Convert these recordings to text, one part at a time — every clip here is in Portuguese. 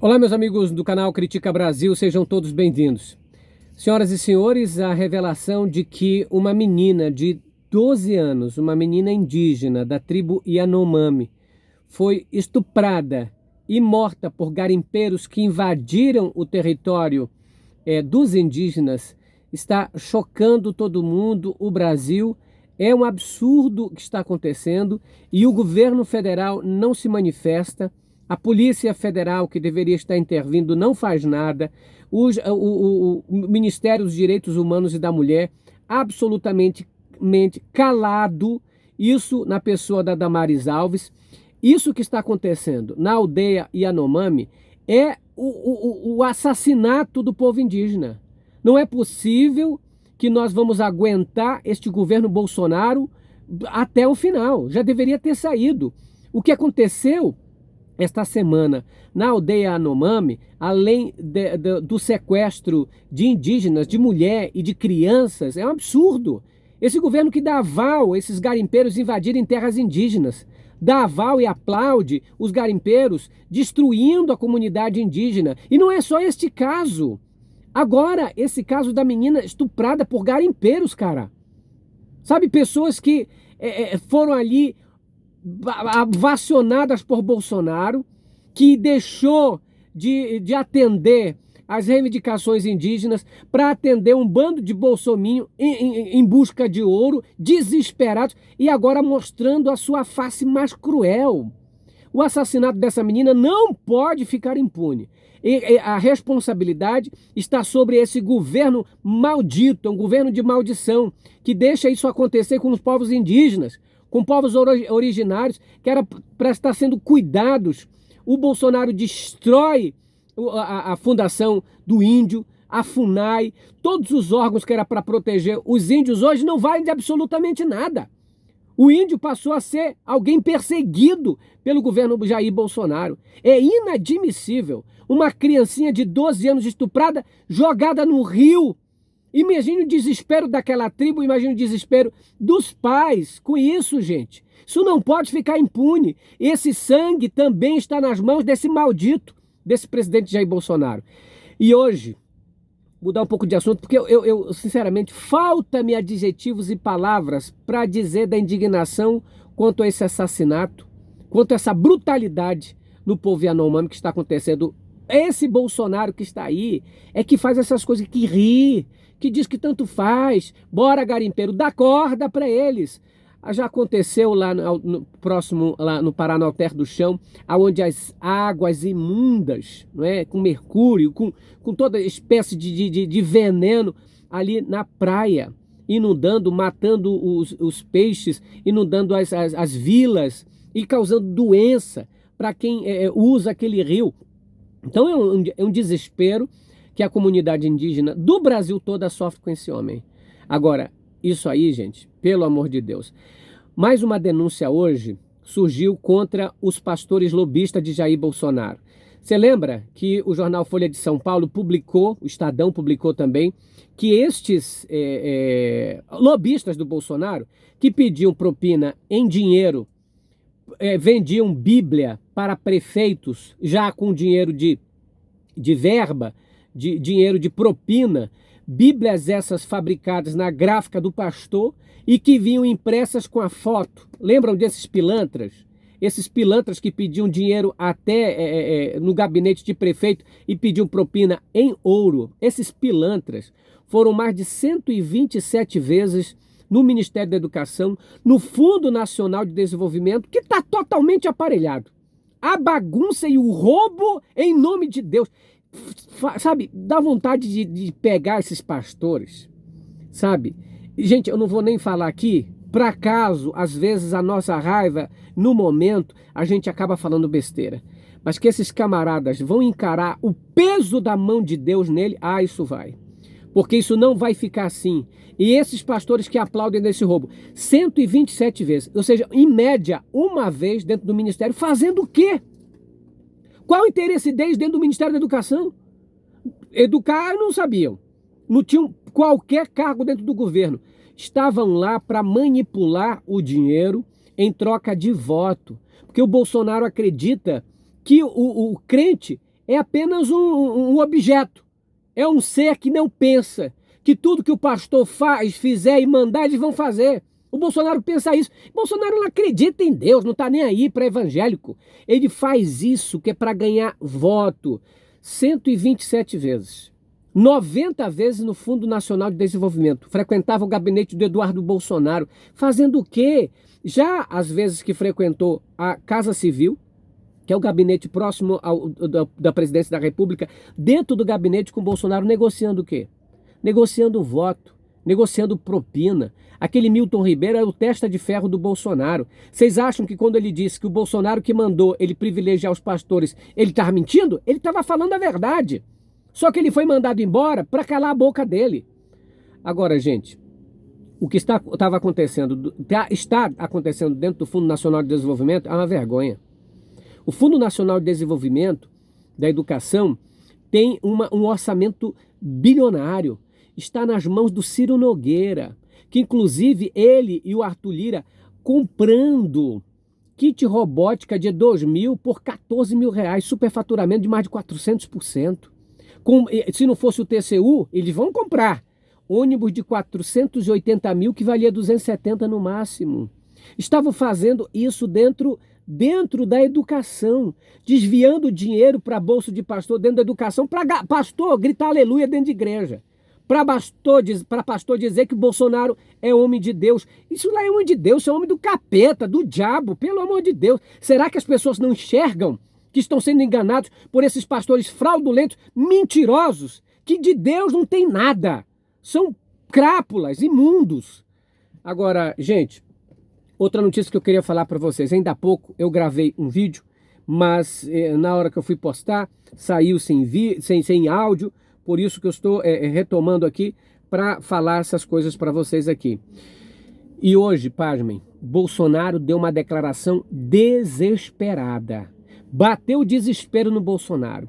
Olá, meus amigos do canal Critica Brasil, sejam todos bem-vindos. Senhoras e senhores, a revelação de que uma menina de 12 anos, uma menina indígena da tribo Yanomami, foi estuprada e morta por garimpeiros que invadiram o território dos indígenas, está chocando todo mundo, o Brasil. É um absurdo o que está acontecendo e o governo federal não se manifesta. A Polícia Federal, que deveria estar intervindo, não faz nada. O Ministério dos Direitos Humanos e da Mulher, absolutamente calado. Isso na pessoa da Damares Alves. Isso que está acontecendo na aldeia Yanomami é o assassinato do povo indígena. Não é possível que nós vamos aguentar este governo Bolsonaro até o final. Já deveria ter saído. O que aconteceu esta semana na aldeia Yanomami, além do sequestro de indígenas, de mulher e de crianças, é um absurdo. Esse governo que dá aval a esses garimpeiros invadirem terras indígenas, dá aval e aplaude os garimpeiros destruindo a comunidade indígena. E não é só este caso. Agora, esse caso da menina estuprada por garimpeiros, cara. Sabe, pessoas que foram ali vacionadas por Bolsonaro, que deixou de atender as reivindicações indígenas para atender um bando de bolsominho em busca de ouro, desesperados, e agora mostrando a sua face mais cruel. O assassinato dessa menina não pode ficar impune. E a responsabilidade está sobre esse governo maldito, um governo de maldição, que deixa isso acontecer com os povos indígenas, com povos originários, que era para estar sendo cuidados. O Bolsonaro destrói a Fundação do Índio, a FUNAI, todos os órgãos que era para proteger os índios hoje não valem de absolutamente nada. O índio passou a ser alguém perseguido pelo governo Jair Bolsonaro. É inadmissível uma criancinha de 12 anos estuprada, jogada no rio. Imagine o desespero daquela tribo, imagine o desespero dos pais com isso, gente. Isso não pode ficar impune. Esse sangue também está nas mãos desse maldito, desse presidente Jair Bolsonaro. E hoje, mudar um pouco de assunto, porque eu sinceramente, falta-me adjetivos e palavras para dizer da indignação quanto a esse assassinato, quanto a essa brutalidade no povo Yanomami que está acontecendo. Esse Bolsonaro que está aí é que faz essas coisas, que ri, que diz que tanto faz, bora garimpeiro, dá corda para eles. Já aconteceu lá próximo, lá no Paraná, Alter do Chão, onde as águas imundas, não é, com mercúrio, com toda espécie de veneno ali na praia, inundando, matando os peixes, inundando as vilas e causando doença para quem usa aquele rio. Então é um desespero que a comunidade indígena do Brasil toda sofre com esse homem. Agora, isso aí, gente, pelo amor de Deus. Mais uma denúncia hoje surgiu contra os pastores lobistas de Jair Bolsonaro. Você lembra que o jornal Folha de São Paulo publicou, o Estadão publicou também, que estes lobistas do Bolsonaro, que pediam propina em dinheiro, vendiam Bíblia para prefeitos, já com dinheiro de verba, de dinheiro de propina, Bíblias essas fabricadas na gráfica do pastor e que vinham impressas com a foto. Lembram desses pilantras? Esses pilantras que pediam dinheiro até no gabinete de prefeito e pediam propina em ouro. Esses pilantras foram mais de 127 vezes no Ministério da Educação, no Fundo Nacional de Desenvolvimento, que está totalmente aparelhado. A bagunça e o roubo em nome de Deus. Sabe, dá vontade de pegar esses pastores, sabe? Gente, eu não vou nem falar aqui, por acaso, às vezes a nossa raiva, no momento, a gente acaba falando besteira. Mas que esses camaradas vão encarar o peso da mão de Deus nele, isso vai. Porque isso não vai ficar assim. E esses pastores que aplaudem desse roubo, 127 vezes, ou seja, em média, uma vez dentro do ministério, fazendo o quê? Qual o interesse deles dentro do Ministério da Educação? Educar não sabiam. Não tinham qualquer cargo dentro do governo. Estavam lá para manipular o dinheiro em troca de voto. Porque o Bolsonaro acredita que o crente é apenas um objeto, é um ser que não pensa, que tudo que o pastor faz, fizer e mandar, eles vão fazer. O Bolsonaro pensa isso. Bolsonaro não acredita em Deus, não está nem aí para evangélico. Ele faz isso que é para ganhar voto. 127 vezes. 90 vezes no Fundo Nacional de Desenvolvimento. Frequentava o gabinete do Eduardo Bolsonaro. Fazendo o quê? Já às vezes que frequentou a Casa Civil, que é o gabinete próximo da presidência da República, dentro do gabinete com o Bolsonaro, negociando o quê? Negociando voto, negociando propina. Aquele Milton Ribeiro é o testa de ferro do Bolsonaro. Vocês acham que quando ele disse que o Bolsonaro que mandou ele privilegiar os pastores, ele estava mentindo? Ele estava falando a verdade. Só que ele foi mandado embora para calar a boca dele. Agora, gente, o que está acontecendo dentro do Fundo Nacional de Desenvolvimento é uma vergonha. O Fundo Nacional de Desenvolvimento da Educação tem um orçamento bilionário. Está nas mãos do Ciro Nogueira, que inclusive ele e o Arthur Lira comprando kit robótica de 2.000 por 14 mil reais, superfaturamento de mais de 400%. Se não fosse o TCU, eles vão comprar ônibus de 480 mil que valia 270 no máximo. Estavam fazendo isso dentro da educação, desviando dinheiro para bolso de pastor dentro da educação, para pastor gritar aleluia dentro de igreja. Para pastor dizer que Bolsonaro é homem de Deus. Isso lá é homem de Deus, isso é homem do capeta, do diabo, pelo amor de Deus. Será que as pessoas não enxergam que estão sendo enganados por esses pastores fraudulentos, mentirosos, que de Deus não tem nada? São crápulas, imundos. Agora, gente, outra notícia que eu queria falar para vocês. Ainda há pouco eu gravei um vídeo, mas na hora que eu fui postar, saiu sem áudio. Por isso que eu estou retomando aqui para falar essas coisas para vocês aqui. E hoje, pasmem, Bolsonaro deu uma declaração desesperada. Bateu o desespero no Bolsonaro.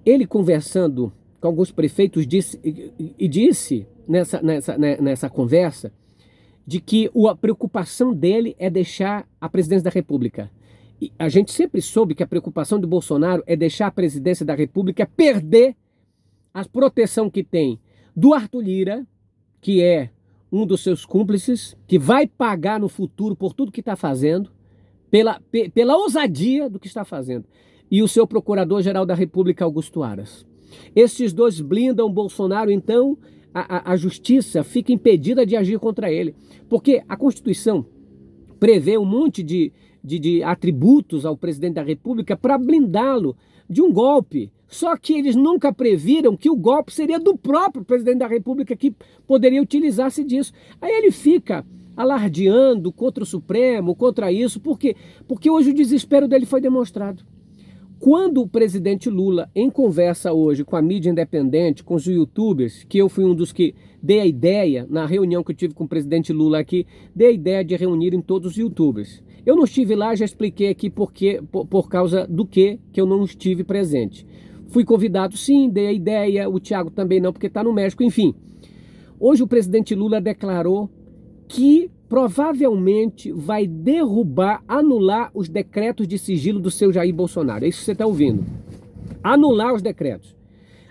Ele conversando com alguns prefeitos disse nessa conversa de que a preocupação dele é deixar a presidência da República. E a gente sempre soube que a preocupação do Bolsonaro é deixar a presidência da República perder a proteção que tem do Arthur Lira, que é um dos seus cúmplices, que vai pagar no futuro por tudo que está fazendo, pela ousadia do que está fazendo, e o seu procurador-geral da República, Augusto Aras. Esses dois blindam Bolsonaro, então a justiça fica impedida de agir contra ele, porque a Constituição prevê um monte de atributos ao presidente da República para blindá-lo de um golpe. Só que eles nunca previram que o golpe seria do próprio presidente da República que poderia utilizar-se disso. Aí ele fica alardeando contra o Supremo, contra isso. Por quê? Porque hoje o desespero dele foi demonstrado. Quando o presidente Lula, em conversa hoje com a mídia independente, com os youtubers, que eu fui um dos que dei a ideia, na reunião que eu tive com o presidente Lula aqui, dei a ideia de reunirem todos os youtubers. Eu não estive lá, já expliquei aqui por causa do que eu não estive presente. Fui convidado sim, dei a ideia, o Thiago também não, porque está no México, enfim. Hoje o presidente Lula declarou que provavelmente vai anular os decretos de sigilo do seu Jair Bolsonaro. É isso que você está ouvindo. Anular os decretos.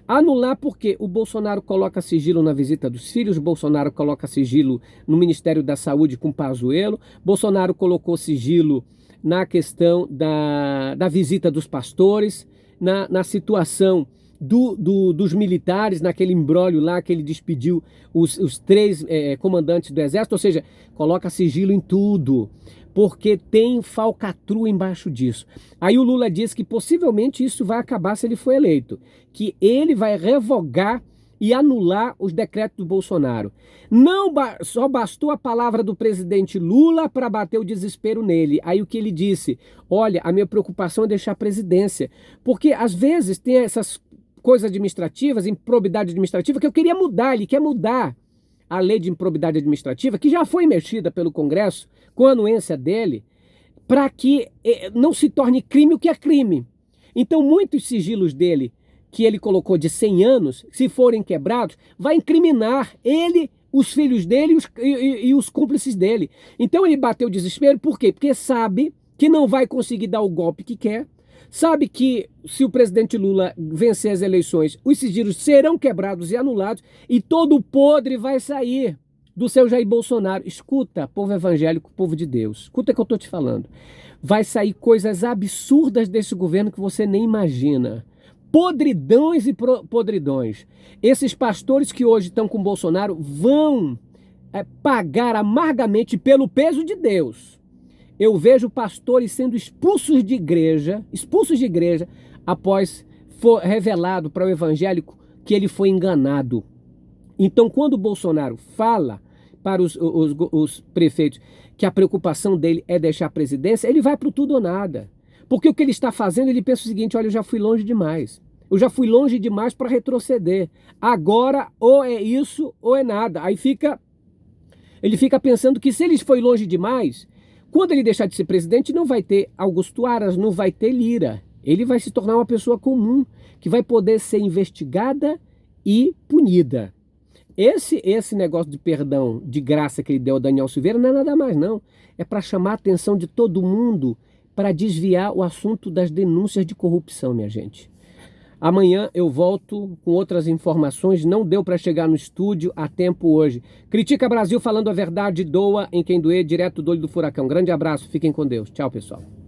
Anular porque o Bolsonaro coloca sigilo na visita dos filhos, o Bolsonaro coloca sigilo no Ministério da Saúde com Pazuello, Bolsonaro colocou sigilo na questão da visita dos pastores, na situação dos militares, naquele imbróglio lá que ele despediu os 3 comandantes do Exército, ou seja, coloca sigilo em tudo, porque tem falcatrua embaixo disso. Aí o Lula diz que possivelmente isso vai acabar se ele for eleito, que ele vai revogar e anular os decretos do Bolsonaro. Só bastou a palavra do presidente Lula para bater o desespero nele. Aí o que ele disse? Olha, a minha preocupação é deixar a presidência, porque às vezes tem essas coisas administrativas, improbidade administrativa, que eu queria mudar. Ele quer mudar a lei de improbidade administrativa, que já foi mexida pelo Congresso, com a anuência dele, para que não se torne crime o que é crime. Então, muitos sigilos dele, que ele colocou de 100 anos, se forem quebrados, vai incriminar ele, os filhos dele e os cúmplices dele. Então, ele bateu o desespero, por quê? Porque sabe que não vai conseguir dar o golpe que quer, Sabe que se o presidente Lula vencer as eleições, os sigilos serão quebrados e anulados e todo o podre vai sair do seu Jair Bolsonaro. Escuta, povo evangélico, povo de Deus, escuta o que eu estou te falando. Vai sair coisas absurdas desse governo que você nem imagina. Podridões e podridões. Esses pastores que hoje estão com Bolsonaro vão pagar amargamente pelo peso de Deus. Eu vejo pastores sendo expulsos de igreja após for revelado para o evangélico que ele foi enganado. Então, quando o Bolsonaro fala para os prefeitos que a preocupação dele é deixar a presidência, ele vai para o tudo ou nada. Porque o que ele está fazendo, ele pensa o seguinte: olha, eu já fui longe demais. Eu já fui longe demais para retroceder. Agora, ou é isso ou é nada. Aí ele fica pensando que se ele foi longe demais, quando ele deixar de ser presidente, não vai ter Augusto Aras, não vai ter Lira. Ele vai se tornar uma pessoa comum, que vai poder ser investigada e punida. Esse negócio de perdão, de graça que ele deu ao Daniel Silveira não é nada mais não. É para chamar a atenção de todo mundo, para desviar o assunto das denúncias de corrupção, minha gente. Amanhã eu volto com outras informações. Não deu para chegar no estúdio a tempo hoje. Critica Brasil falando a verdade, doa em quem doer, direto do olho do furacão. Grande abraço, fiquem com Deus. Tchau, pessoal.